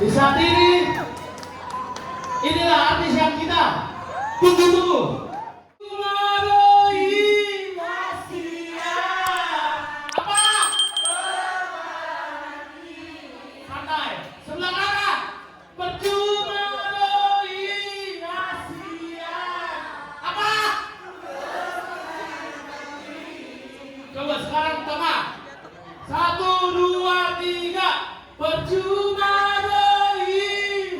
Di saat ini, inilah artis yang kita tunggu-tunggu. Apa? Santai. Sebelah kanan. Percuma doi kasihan. Apa? Coba sekarang pertama. 1, 2, 3. Percuma doi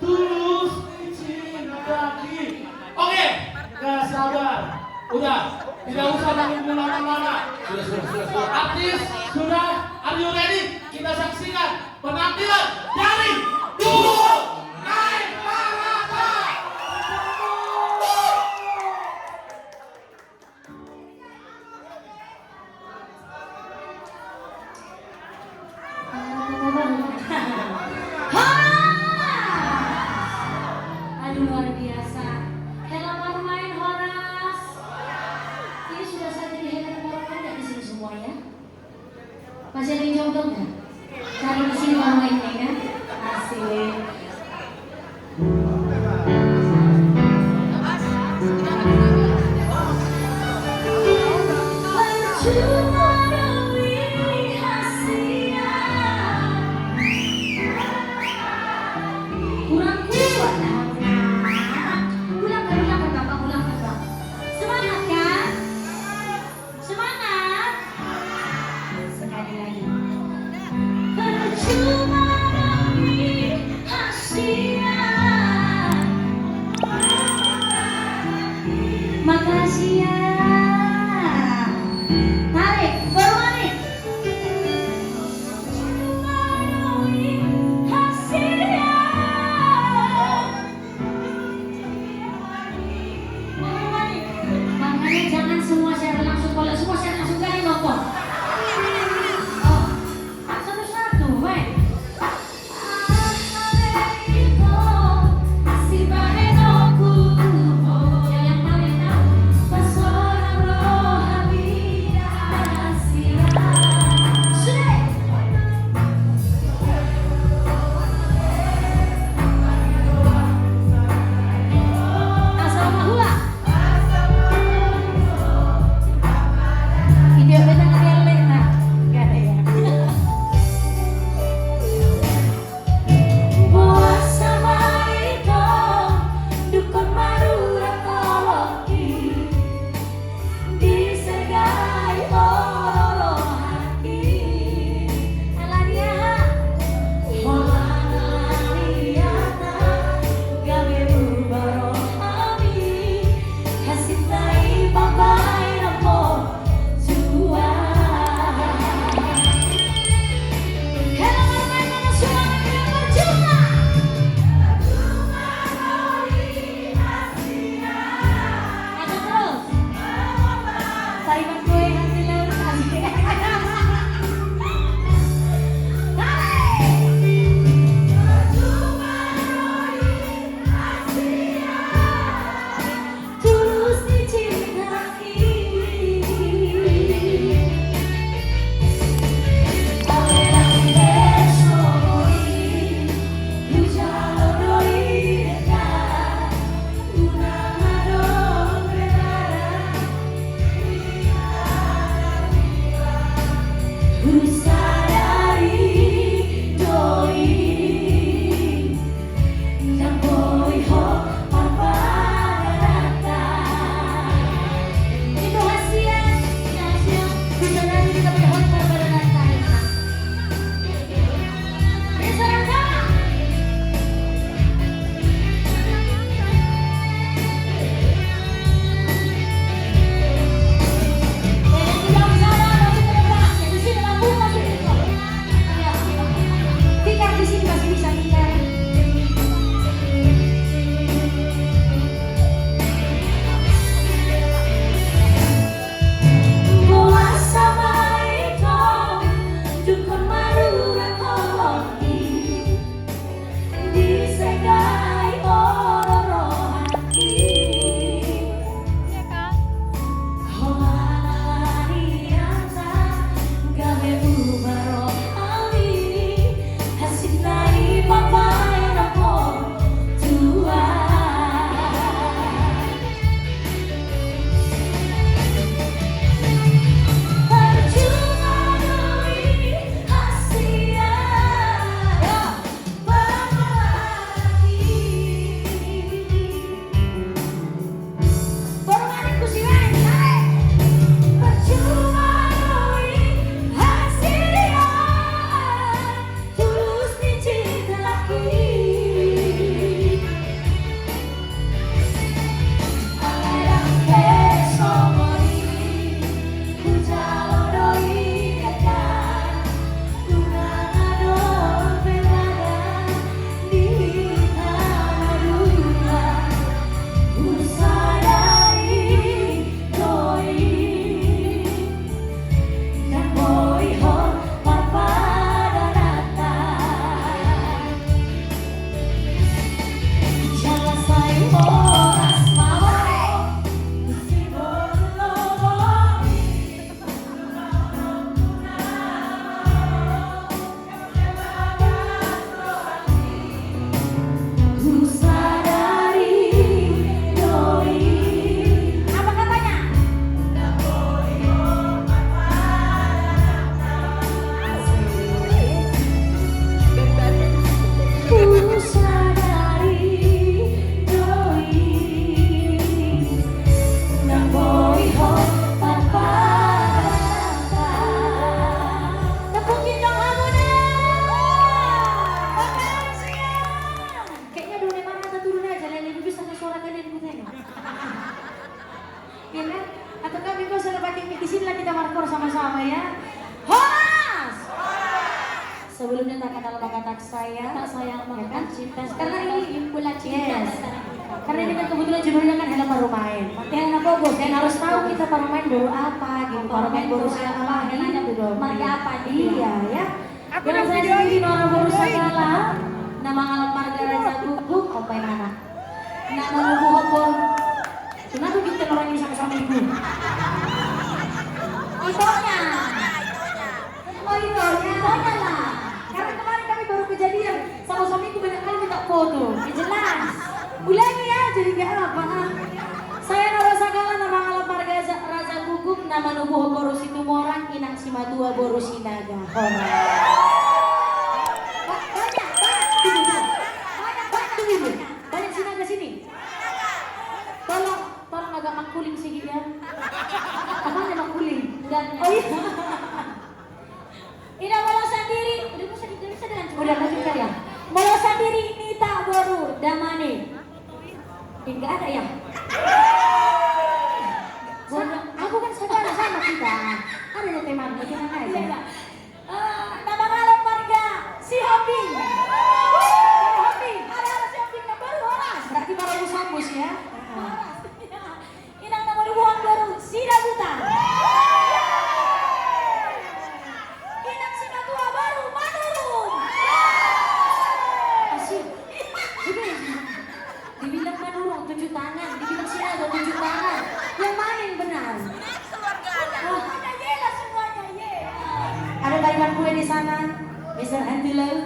tulus dicintai. Oke, gak sabar. Udah, tidak usah nunggu lama-lama. Sudah. Artis sudah, are you ready? Kita saksikan penampilan dari duo Naik Parada. Aduh, luar biasa. Hello pemain Horas. Ini sudah saja di Helena Barokan nggak di sini semua ya? Masih ada yang jomblo nggak? Cari di sini pemainnya ya. Asik. Percuma doi kasihan. Kurang kuat ulang ke Bapak. Semangat kan? Semangat. Sekali lagi. Percuma doi kasihan. Makasih ya. Tarik. sinilah kita markor sama-sama ya. Horas! Sebelumnya tak kenal maka tak sayang. Tak sayang maka kan cinta. Karena ini pula cinta. Yes. Karena ini kan kebetulan judulnya kan Helena Parumain. Makanya apa bos? Dan harus tahu kita Parumain baru apa gitu. Parumain baru siapa? Gitu dong. Marga apa? Iya ya. Yang saya sendiri Nora baru segala. Nama alam marga Raja Gugup. Apa yang mana? Nama Nubu Hopor. Kenapa kita orang ini sama-sama ibu? Itonya. Oh itonya lah. Karena kemarin kami baru kejadian sama suamiku banyak kali minta foto. Ya jelas. Ulangi ya, jadi gak apa. Saya Nora Sagala, nama alam marga Raja Gugup, nama Nubuh Boru Situmorang, Inang Simadua Boru Sinaga. Banyak sinaga sini. Tolong agak makuling sedikit ya. Apanya makuling? Oh iya. Ina Molo sendiri, udah maju ya. Molo sendiri Nita Boru Damane. Enggak ada ya? Aku kan saudara sama kita. Ada ya teman, bagaimana aja? Nama alam marga si Hobi. Ada si Hobi yang baru Horas. Berarti baru sambus ya? Inang nama Nubuhan baru Sida Buta. Inang Sida Tua baru Manurung. Asyik. Dibilang Manurung 7 tangan, dibilang Sida 7 tangan. Yang mana yang benar? Oh, ada Yela semuanya, ada Pariman kue di sana, Mr. Antilo.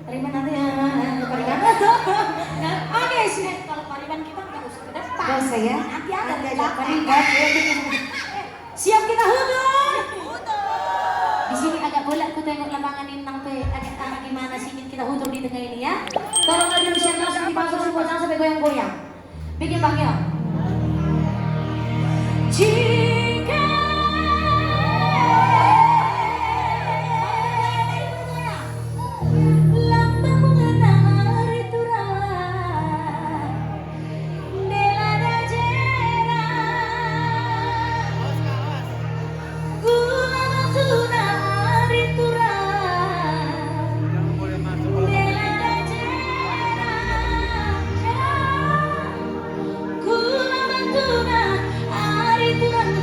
Pariman nanti Pariman. Oke, sih. Kalau Pariman kita nggak usah ke depan. Nggak usah ya. Nanti ada di belakang. Siap kita hudud. Di sini agak bolak ku tengok lapangan ini nang agak gimana sih kita hudud di tengah ini ya. Tolong Indonesia langsung dipasang semua jangan sampai goyang-goyang. Bikin panggil. Jika lambang mengenal rituran Dela dajera gula tuna rituran Dela dajera gula tuna rituran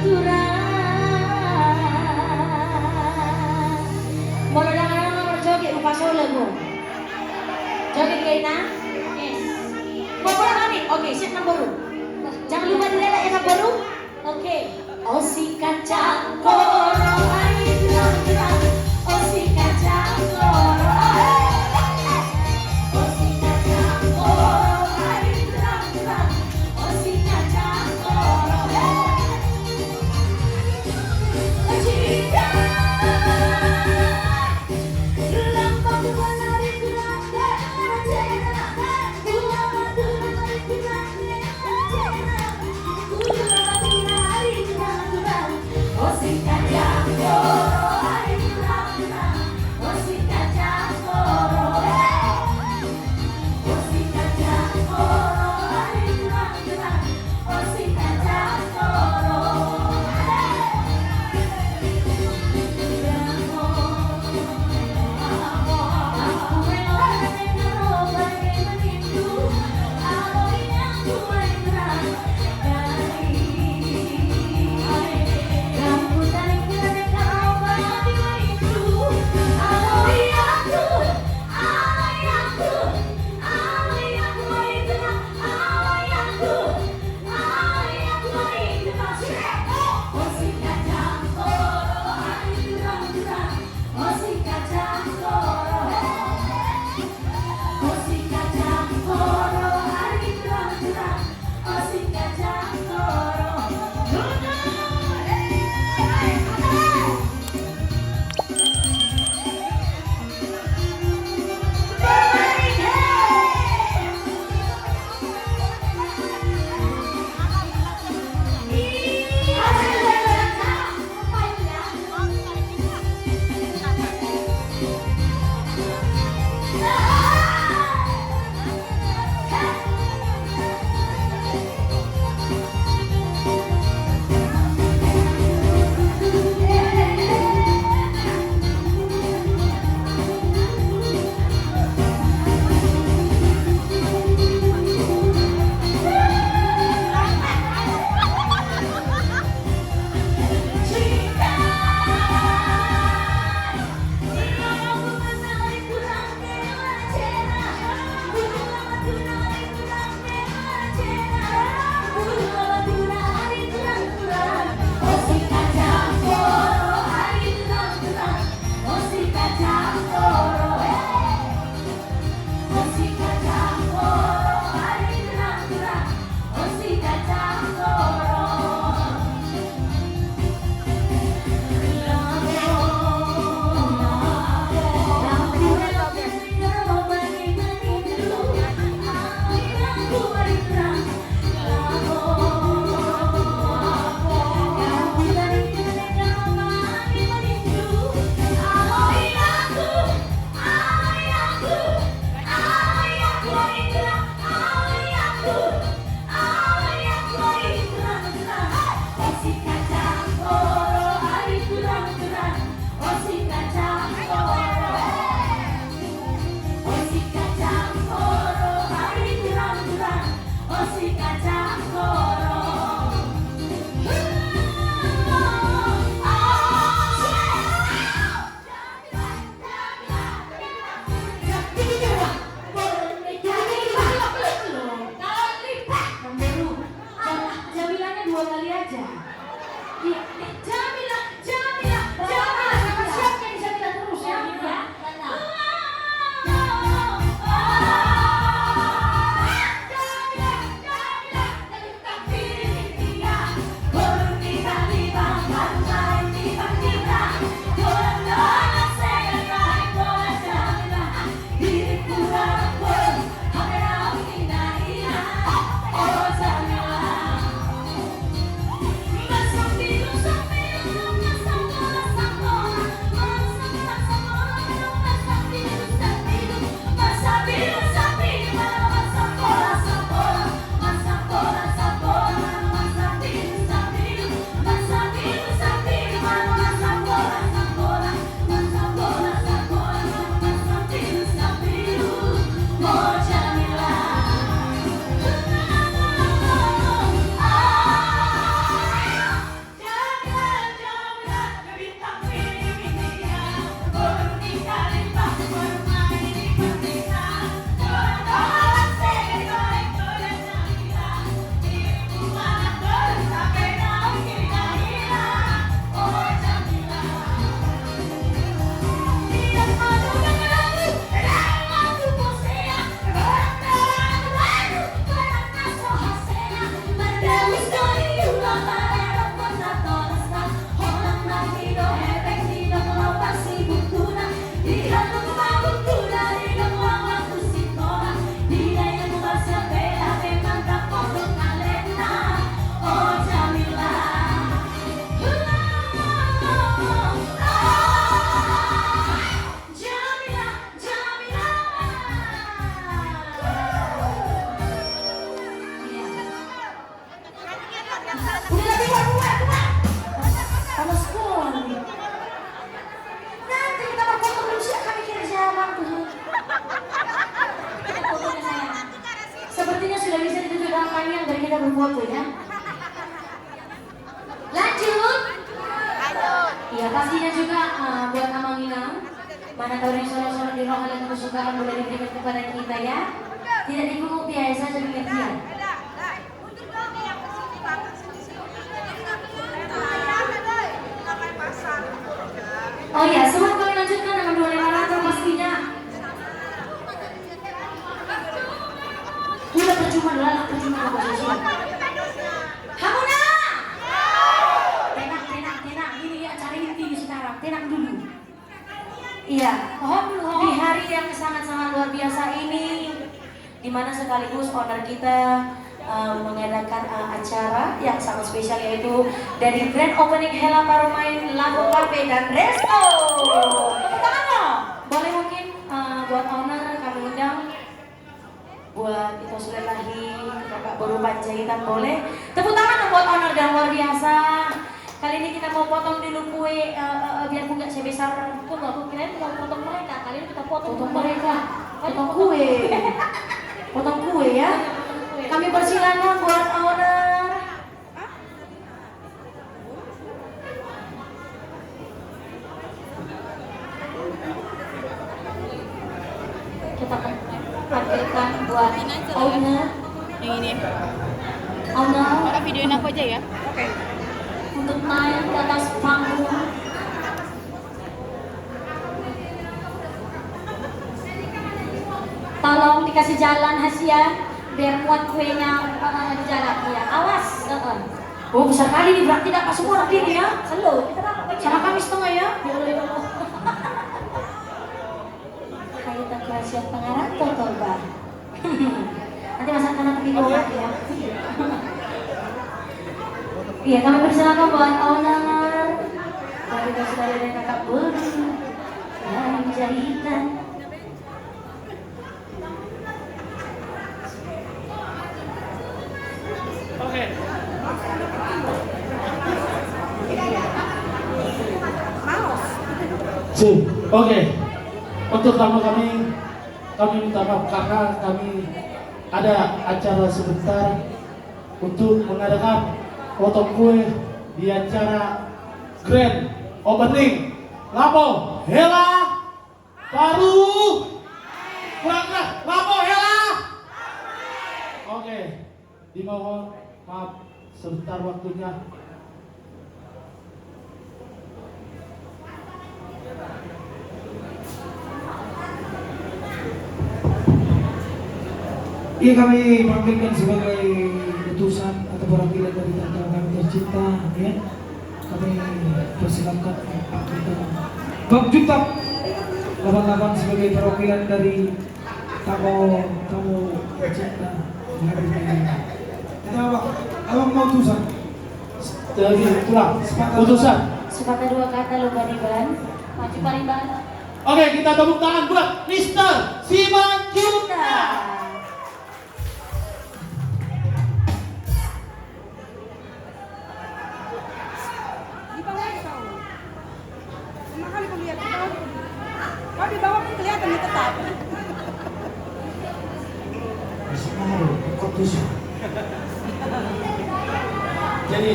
Jamila, Jamila, Jamila, sama siapnya di Jamila terus ya. Sepertinya sudah bisa ditunjukkan panjang dari kita berfoto ya. Lanjut. Iya pastinya juga buat Amang Inang. Mana tahu yang sorak-sorak di roh dan kesukaan boleh diberikan kepada kita ya. Tidak dipungut biasa jadi pengertian. Oh iya, sebelum kami lanjutkan dengan dua narasumber pastinya. Udah percuma posisi. Hamuna. Tenang, gini ya cari inti sekarang. Tenang dulu. Iya, di hari yang sangat-sangat luar biasa ini, di mana sekaligus owner kita mengadakan acara yang sangat spesial yaitu dari grand opening Hela Paromain Lago Cafe dan Resto. Boleh mungkin buat owner kami undang, buat Ito Sulelahi, Kakak Boru Panjaitan boleh. Tepuk tangan buat owner dan luar biasa. Kali ini kita mau potong dulu kue biar nggak sebesar itu nggak kirain mau potong mereka. Kali ini kita potong mereka, potong kue, potong kue ya. Kami persilakan buat owner. Kita panggilkan buat owner. Yang ini. Owner. Kakak videoin aku aja ya. Oke. Untuk naik ke atas panggung. Tolong dikasih jalan Hasia biar muat kuenya di jalan ya. Awas. Oh besar kali nih berarti dapat semua orang ini ya. Selalu kita dapat banyak. Sama kami setengah ya. Kayu tak kerasian pengarang totoba. Nanti masakan aku di bawah ya. Iya kami persilakan buat owner. Dari saudara dan kakak Boru yang jahitan. Oke. Oke. Untuk kami minta maaf karena kami ada acara sebentar untuk mengadakan potong kue di acara grand opening Lapo Hela Baru. Kurang Lapo Hela. Oke. Dimohon maaf sebentar waktunya. Iya, kami panggilkan sebagai utusan atau perwakilan dari tante kami tercinta, ya. Kami persilakan Pak Juta, Bang Juta 88 sebagai perwakilan dari tamu tercinta menghadiri ini. Kita abang mau utusan. Jadi pulang. Putusan. Sepatah dua kata lo Bariban. Maju Bariban. Oke, kita tepuk tangan buat Mister Simanjunta. Di bawah tahu. Lima kali aku lihat di bawah. Kalau di bawah pun kelihatan dia tetap. Jadi,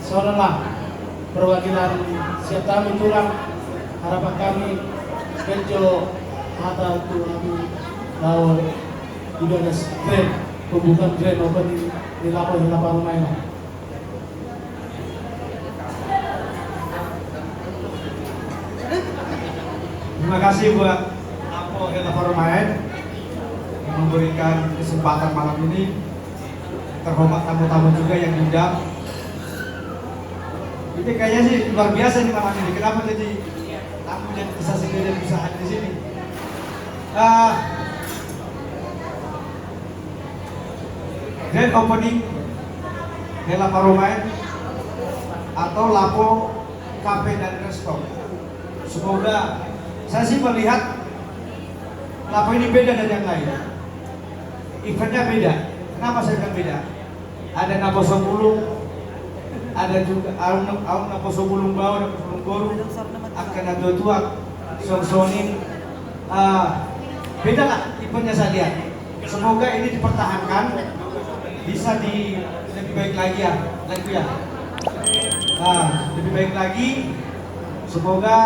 saudara perwakilan siap tamu tulang harapan kami Kenjo Hatta Tuhan Lawan Udara Grand pembukaan Grand Opening di Lapan Rumah. Terima kasih buat Apo Hela Forumain yang memberikan kesempatan malam ini. Terhormat tamu-tamu juga yang diundang. Ini kayaknya sih luar biasa nih malam ini. Kenapa jadi tamu jadi bisa sendiri bisa hadir di sini? Grand Opening Hela Forumain atau Lapo Cafe dan Resto. Semoga saya sih melihat Lapo ini beda dari yang lain. Eventnya beda. Kenapa saya bilang beda? Ada Naposo Bulung, ada juga Aum Naposo Bulung Bawah, Naposo Bulung Goru, akan ada Tuak, Songsonin. Beda lah eventnya saya lihat. Semoga ini dipertahankan, bisa lebih baik lagi ya, lebih baik lagi. Semoga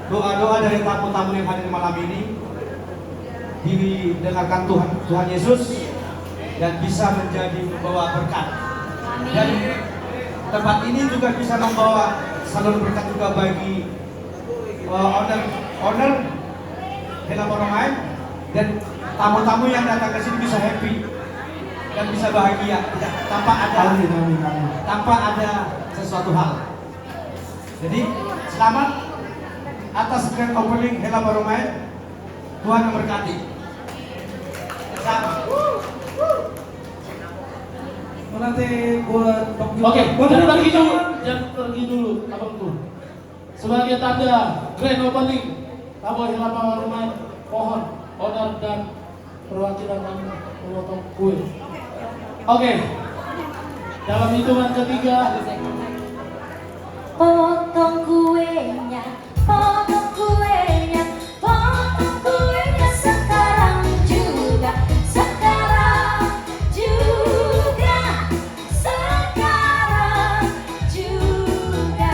doa-doa dari tamu-tamu yang hadir malam ini didengarkan Tuhan Yesus dan bisa membawa berkat. Dan tempat ini juga bisa membawa salur berkat juga bagi owner Hela Forumain, dan tamu-tamu yang datang ke sini bisa happy dan bisa bahagia tanpa ada sesuatu hal. Jadi selamat atas grand opening Hela Forumain. Tuhan memberkati. Selamat. Nanti buat Oke, jangan pergi dulu, abangku. Sebagai tanda grand opening Tamu Hela Forumain, pohon owner dan perwakilan kami memotong kue. Oke, dalam hitungan ketiga, Potong kuenya, potong kuenya, potong kuenya sekarang juga, sekarang juga, sekarang juga.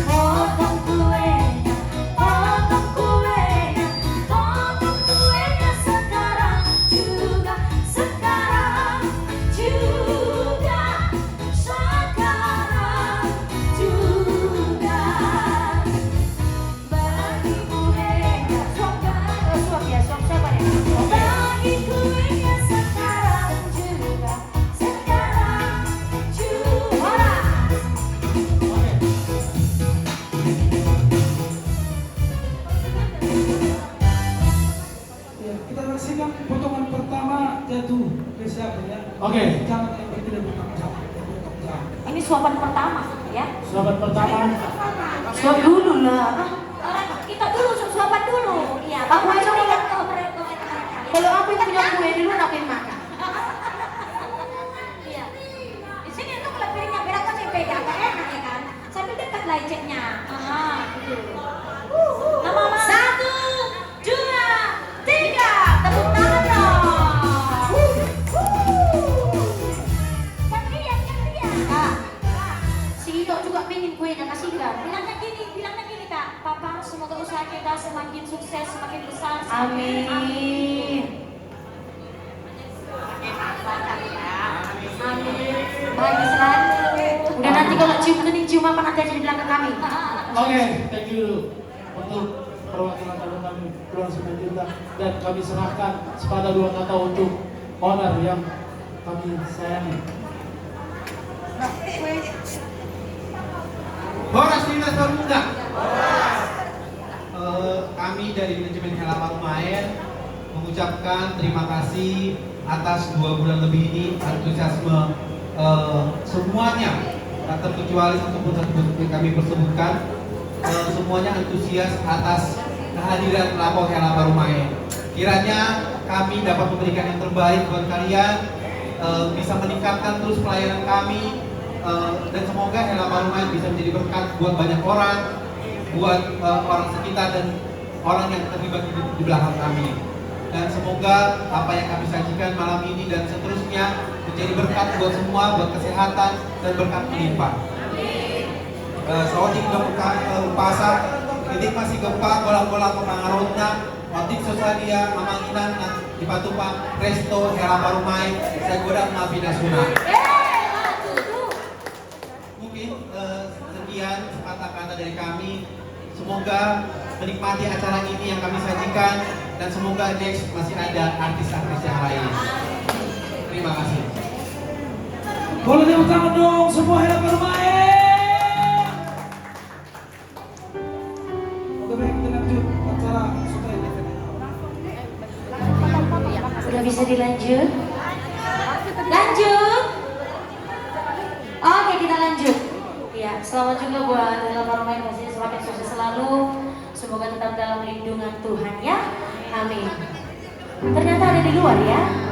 Potong kuenya, potong kuenya, potong kuenya sekarang juga, sekarang juga, sekarang juga. Bagi kuenya, suap ya, suap siapa nih? Bagi kuenya sekarang juga, sekarang juga. Ya, kita saksikan potongan pertama jatuh ke siapa ya? Oke. Jangan yang tidak bertanggung jawab. Ini suapan pertama ya. sahabat pertama, Suap dulu lah. Kita dulu suapan dulu. Iya. Aku aja ingat kalau aku yang punya kue dulu aku yang makan. Iya. Di sini tuh kalau piringnya beda kan yang pegang kan enak ya kan. Sambil dekat lecetnya. Gitu. Nama mama. 1, 2, 3. Tepuk tangan dong. Gantian. Si Ito juga pengen kuenya kasihkan. Bilangnya gini Kak. Papa, semoga usaha kita semakin sukses, semakin besar. Amin. Amin. Bahagia selalu. Udah nanti kalau cium kening cium apa nanti aja di belakang kami. oke, thank you untuk perwakilan tamu kami kurang 9 juta dan kami serahkan sepada 2 kata untuk owner yang kami sayangi. Horas investor muda. Kami dari manajemen Hela Marumahen mengucapkan terima kasih atas 2 bulan lebih ini antusiasme semuanya, tak terkecuali ataupun kami persebutkan, semuanya antusias atas kehadiran Lapo Hela Marumahen. Kiranya kami dapat memberikan yang terbaik buat kalian, bisa meningkatkan terus pelayanan kami, dan semoga Hela Marumahen bisa menjadi berkat buat banyak orang, buat orang sekitar dan orang yang terlibat di belakang kami. Dan semoga apa yang kami sajikan malam ini dan seterusnya menjadi berkat buat semua, buat kesehatan dan berkat melimpah. Soalnya gempa upasa, titik masih gempa, bola-bola kemangarotna, otik sosalia, amanginan, di Patupa, Presto, Hela Marumahen, saya godang maafin asuna. Mungkin sekian sepatah kata dari kami. Semoga menikmati acara ini yang kami sajikan dan semoga next masih ada artis-artis yang lain. Terima kasih. Boleh tepuk tangan dong semua Hela Marumahen. Oke baik, kita lanjut acara sudah ini. Udah bisa dilanjut? Lanjut? Oke, kita lanjut. Ya, selamat juga buat Hela Marumahen, pastinya semakin sukses selalu. Semoga tetap dalam lindungan Tuhan ya. Amin. Ternyata ada di luar ya.